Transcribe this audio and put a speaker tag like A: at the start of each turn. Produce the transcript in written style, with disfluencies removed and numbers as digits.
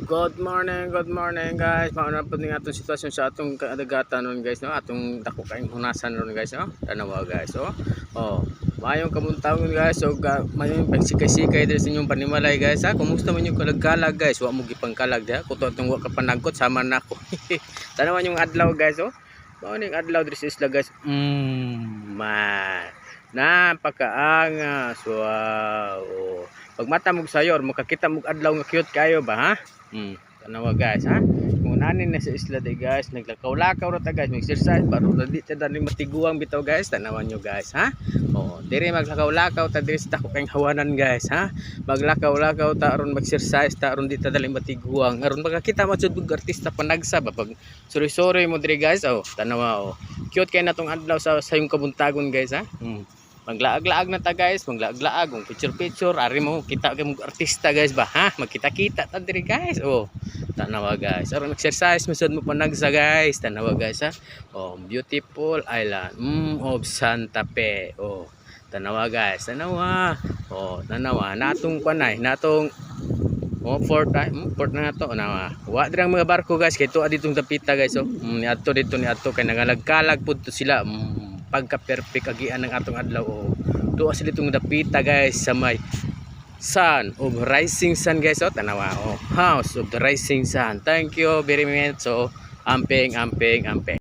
A: Good morning guys. Mauna po ning atong sitwasyon sa atong kadagatan ron guys no. Atong dako kaayong hunasan ron guys no. Tanawa guys oh. Oh, mayong kabuntawon guys. So mayong pagsikay-sikay diri sa inyong panimalay guys ha. Kumusta man yung kalagkalag guys? Wa mo gipangkalag diha. Kuto atong wa ka panagkot sama nako. Tanawan yung adlaw guys oh. Mao ning adlaw diri sa isla guys. Man. Napakaangas. Wow. Oh. Pag mata mong sayor, makakita mong adlaw nga cute kayo ba ha? Tanawa guys ha. Kung nanin na sa isla day guys, naglakaw-lakaw ra ta guys, mag-exercise baro na di ta dali matiguang bitaw guys. Tanawan nyo guys ha. Oo, dire maglakaw-lakaw ta diri sa dako kayong hawanan guys ha. Maglakaw-lakaw ta aron mag-exercise ta aron di ta dali matiguang. Aron makakita mo jud og artista panagsa ba pag sorry mo dire guys. Oh, tanawa oh. Cute kay natong adlaw sa sayong kabuntagon guys ha. Maglaag-laag na ta guys, maglaag-laag, picture ari mo kita kay mong artista guys ba ha, magkita-kita ta diri guys. Oh, tanawa guys, aron exercise masud mo panagsa guys, tanawa guys ha. Oh, beautiful island of Santa Fe. Oh, tanawa guys, tanawa. Oh, tanawa natong panay, natong port na to nawa. Wa dirang mga barko guys, kay tuwa ditong dapita guys. Oh, ni adto kay nangalagkalag pud to sila. Pagka perfect agian ng atong adlaw oh. Tuwa sila itong dapita guys sa may sun of rising sun guys oh, tanawa oh, house of the rising sun. Thank you very much. So amping